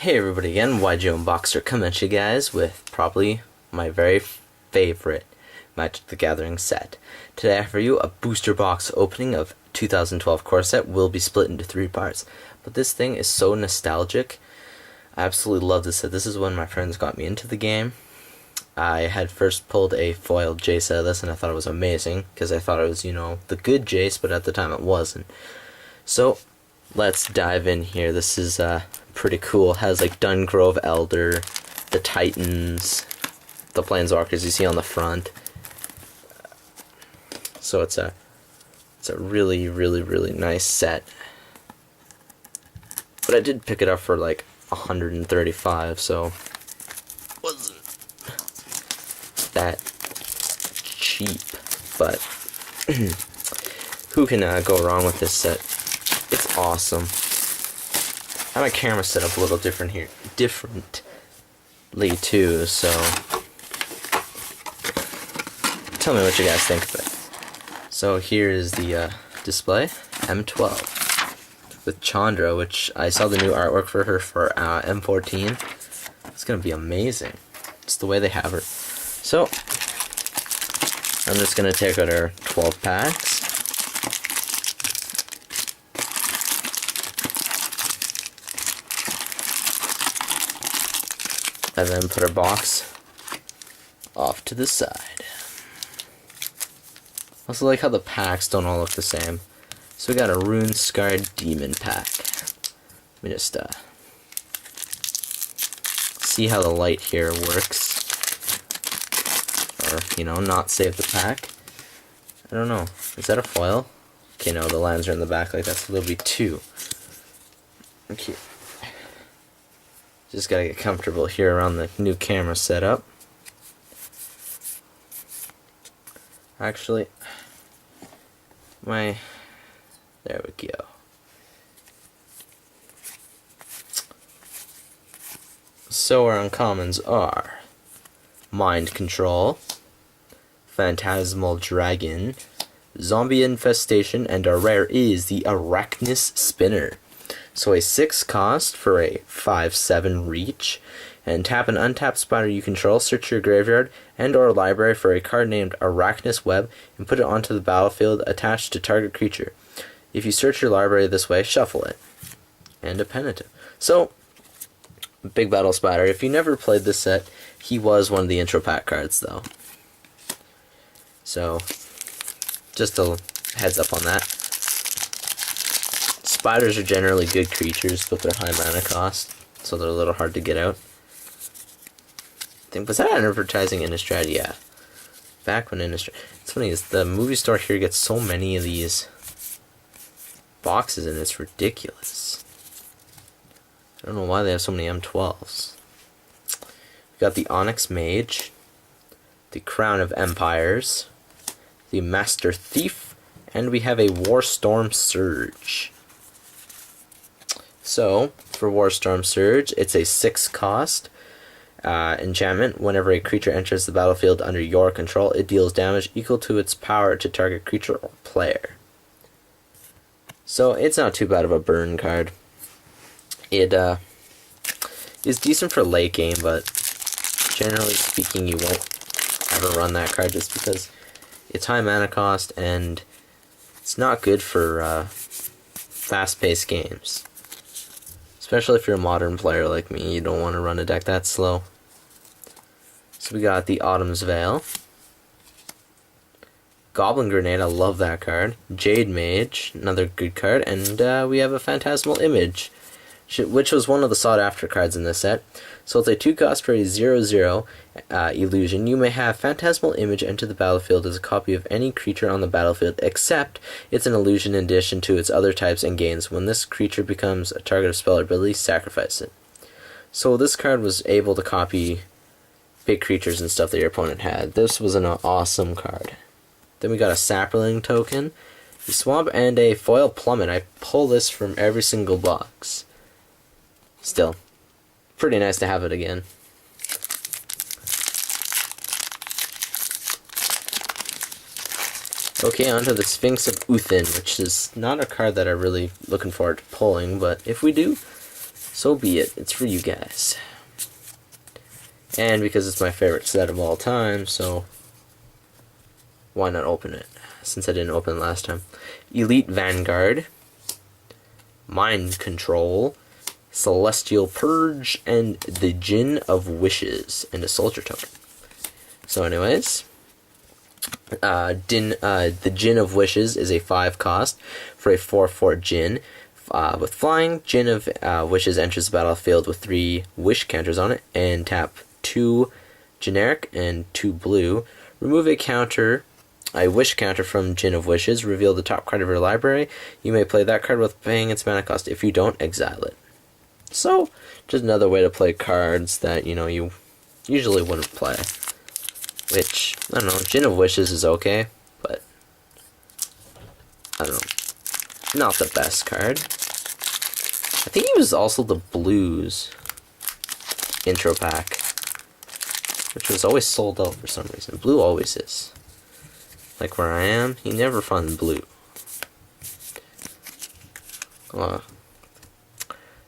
Hey everybody again, YJ Unboxer coming at you guys with probably my very favorite Magic the Gathering set. Today I have for you a booster box opening of 2012 Coreset. Will be split into 3 parts. But this thing is so nostalgic. I absolutely love this set. This is when my friends got me into the game. I had first pulled a foiled Jace out of this and I thought it was amazing because I thought it was, the good Jace, but at the time it wasn't. So let's dive in here. This is pretty cool. It has like Dungrove Elder, the Titans, the Planeswalkers you see on the front. So it's a really nice set. But I did pick it up for like 135, so wasn't that cheap. But who can go wrong with this set? It's awesome. I have my camera set up a little differently too, so tell me what you guys think of it. So here is the display, M12 with Chandra, which I saw the new artwork for her for M14. It's gonna be amazing. It's the way they have her. So I'm just gonna take out our 12 packs. And then put our box off to the side. Also like how the packs don't all look the same. So we got a Rune Scarred Demon pack. Let me just see how the light here works. Or, not save the pack. I don't know. Is that a foil? Okay, no, the lines are in the back like that, so there'll be 2. Okay. Just gotta get comfortable here around the new camera setup. Actually, there we go. So our uncommons are Mind Control, Phantasmal Dragon, Zombie Infestation, and our rare is the Arachnus Spinner. So a 6 cost for a 5/7 reach, and tap an untapped spider you control, search your graveyard and or library for a card named Arachnus Web, and put it onto the battlefield attached to target creature. If you search your library this way, shuffle it. And a Penitent. So, Big Battle Spider. If you never played this set, he was one of the intro pack cards though. So, just a heads up on that. Spiders are generally good creatures, but they're high mana cost, so they're a little hard to get out. Was that advertising Innistrad? Yeah. Back when Innistrad... It's funny, is the movie store here gets so many of these boxes, and it's ridiculous. I don't know why they have so many M12s. We got the Onyx Mage, the Crown of Empires, the Master Thief, and we have a Warstorm Surge. So, for Warstorm Surge, it's a 6 cost enchantment. Whenever a creature enters the battlefield under your control, it deals damage equal to its power to target creature or player. So, it's not too bad of a burn card. It is decent for late game, but generally speaking, you won't ever run that card just because it's high mana cost and it's not good for fast-paced games. Especially if you're a modern player like me, you don't want to run a deck that slow. So we got the Autumn's Veil, Goblin Grenade, I love that card, Jade Mage, another good card, and we have a Phantasmal Image, which was one of the sought after cards in this set. So it's a 2 cost for a 0/0 illusion. You may have Phantasmal Image enter the battlefield as a copy of any creature on the battlefield, except it's an illusion in addition to its other types and gains. When this creature becomes a target of spell or ability, sacrifice it. So this card was able to copy big creatures and stuff that your opponent had. This was an awesome card. Then we got a Saproling token, a Swamp, and a Foil Plummet. I pull this from every single box. Still, pretty nice to have it again. Okay, onto the Sphinx of Uthin, which is not a card that I'm really looking forward to pulling, but if we do, So be it. It's for you guys. And because it's my favorite set of all time, so why not open it? Since I didn't open it last time. Elite Vanguard, Mind Control, Celestial Purge, and the Djinn of Wishes, and a soldier token. So anyways, the Djinn of Wishes is a 5 cost for a 4/4 Djinn. With flying, Djinn of Wishes enters the battlefield with 3 wish counters on it, and tap 2 generic and 2 blue. Remove a wish counter from Djinn of Wishes, reveal the top card of your library. You may play that card with paying its mana cost. If you don't, exile it. So, just another way to play cards that, you usually wouldn't play. Which, I don't know, Djinn of Wishes is okay, but, I don't know, not the best card. I think he was also the Blues intro pack, which was always sold out for some reason. Blue always is. Like where I am, you never find blue.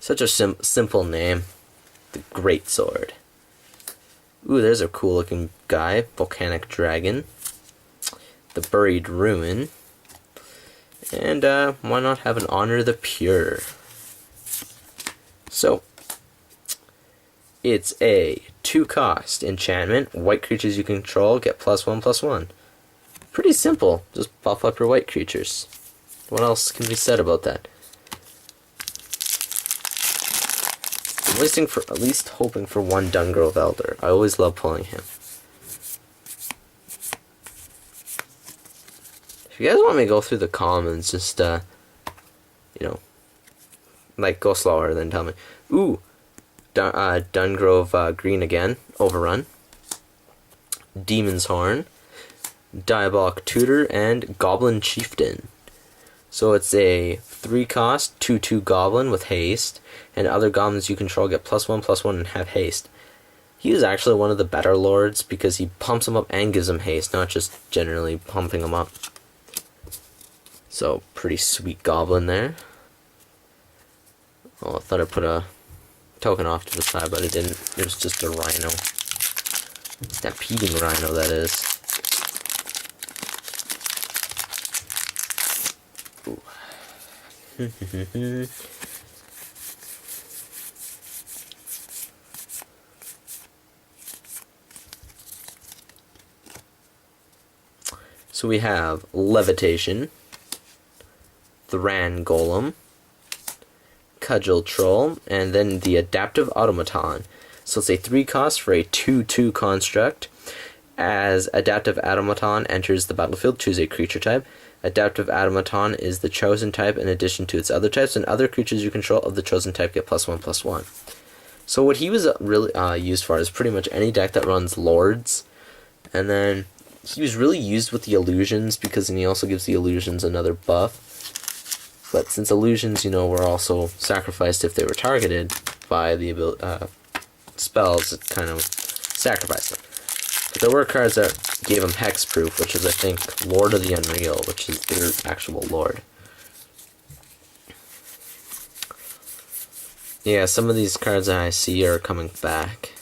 Such a simple name. The Great Sword. Ooh, there's a cool looking guy. Volcanic Dragon. The Buried Ruin. And why not have an Honor the Pure? So, it's a 2-cost enchantment. White creatures you control get +1/+1. Pretty simple. Just buff up your white creatures. What else can be said about that? I'm at least hoping for one Dungrove Elder. I always love pulling him. If you guys want me to go through the commons, just go slower, then tell me. Ooh, Dungrove Green again, Overrun. Demon's Horn. Diabolic Tutor, and Goblin Chieftain. So it's a 3-cost, 2/2 Goblin with haste, and other goblins you control get +1/+1 and have haste. He is actually one of the better lords because he pumps them up and gives them haste, not just generally pumping them up. So, pretty sweet goblin there. Oh, I thought I put a token off to the side, but I didn't. It was just a rhino. Stampeding rhino, that is. So we have Levitation, Thran Golem, Cudgel Troll, and then the Adaptive Automaton. So it's a 3-cost for a 2/2 construct. As Adaptive Automaton enters the battlefield, choose a creature type. Adaptive Automaton is the chosen type in addition to its other types, and other creatures you control of the chosen type get +1/+1. So what he was really used for is pretty much any deck that runs Lords, and then he was really used with the illusions because then he also gives the illusions another buff. But since illusions, were also sacrificed if they were targeted by the spells, it kind of sacrificed them. But there were cards that gave him hexproof, which is, I think, Lord of the Unreal, which is their actual lord. Yeah, some of these cards that I see are coming back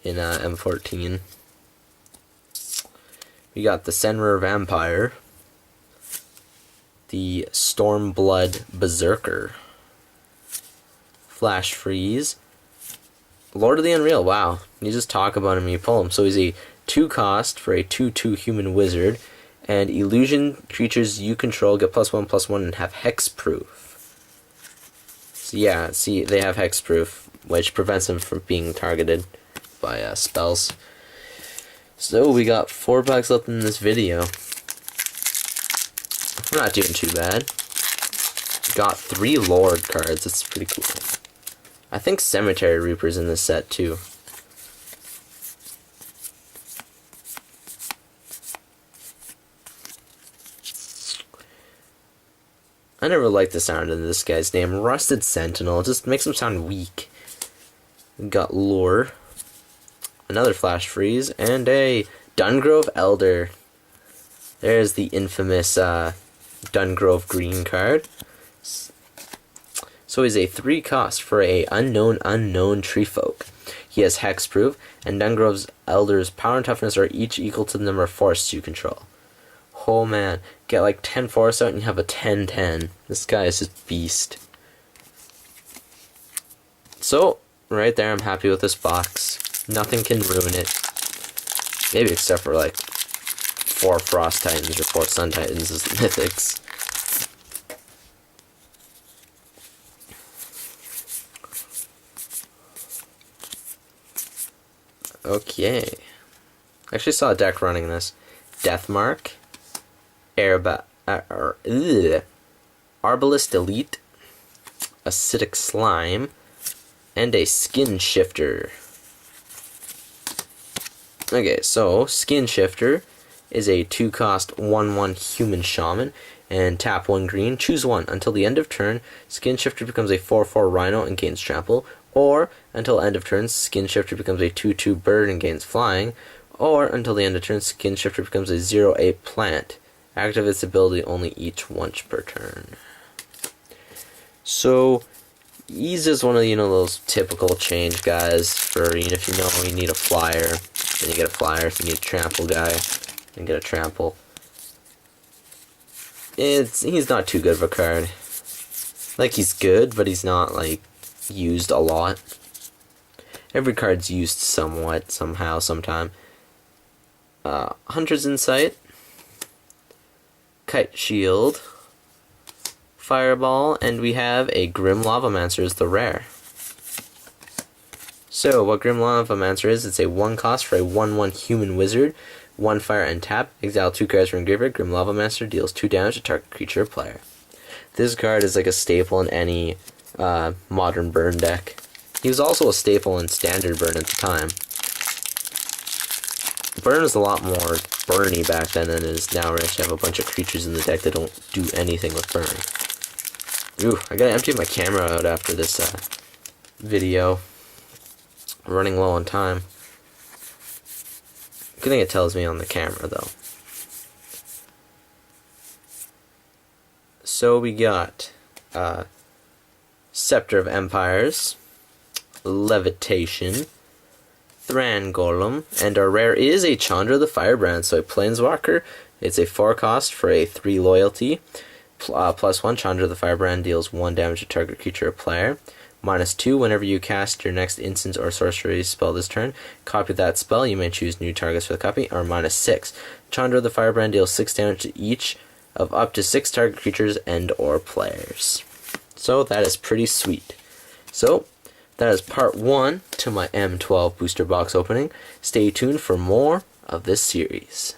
in M14. We got the Senrir Vampire, the Stormblood Berserker, Flash Freeze, Lord of the Unreal. Wow, you just talk about him and you pull him. So he's a 2-cost for a 2/2 human wizard, and illusion creatures you control get +1/+1 and have hexproof. So yeah, see, they have hexproof, which prevents them from being targeted by spells. So we got 4 packs left in this video. We're not doing too bad. Got 3 Lord cards. That's pretty cool. I think Cemetery Reaper's in this set too. I never liked the sound of this guy's name. Rusted Sentinel. It just makes him sound weak. We got Lure. Another Flash Freeze. And a Dungrove Elder. There's the infamous Dungrove Green card. So he's a 3 cost for a unknown tree folk. He has hexproof, and Dungrove's elders' power and toughness are each equal to the number of forests you control. Oh man, get like 10 forests out and you have a 10/10. This guy is just beast. So, right there, I'm happy with this box. Nothing can ruin it. Maybe except for like 4 Frost Titans or 4 Sun Titans as mythics. Okay. I actually saw a deck running this. Deathmark, Arbalest Elite, Acidic Slime, and a Skin Shifter. Okay, so Skin Shifter is a 2 cost 1/1 human shaman, and tap 1 green, choose 1. Until the end of turn, Skin Shifter becomes a 4/4 rhino and gains trample, or until end of turn, Skin Shifter becomes a 2/2 bird and gains flying, or until the end of turn, Skin Shifter becomes a 0/8 plant. Activates ability only each once per turn. So, he's just one of, those typical change guys for, if you need a flyer, then you get a flyer. If you need a trample guy, then get a trample. He's not too good of a card. Like, he's good, but he's not, like, used a lot. Every card's used somewhat, somehow, sometime. Hunter's Insight, Kite Shield, Fireball, and we have a Grim Lavamancer as the rare. So, what Grim Lavamancer is, it's a 1 cost for a 1/1 human wizard, 1 fire and tap, exile 2 cards from graveyard. Grim Lavamancer deals 2 damage to target creature or player. This card is like a staple in any modern burn deck. He was also a staple in standard burn at the time. Burn is a lot more burny back then than it is now, where you actually have a bunch of creatures in the deck that don't do anything with burn. Ooh, I gotta empty my camera out after this video. I'm running low on time. Good thing it tells me on the camera, though. So we got Scepter of Empires, Levitation, Thran Golem, and our rare is a Chandra the Firebrand, so a Planeswalker. It's a 4 cost for a 3 loyalty. +1, Chandra the Firebrand deals 1 damage to target creature or player. -2, whenever you cast your next instant or sorcery spell this turn, copy that spell. You may choose new targets for the copy. Or -6, Chandra the Firebrand deals 6 damage to each of up to 6 target creatures and or players. So that is pretty sweet. So that is part 1 to my M12 booster box opening. Stay tuned for more of this series.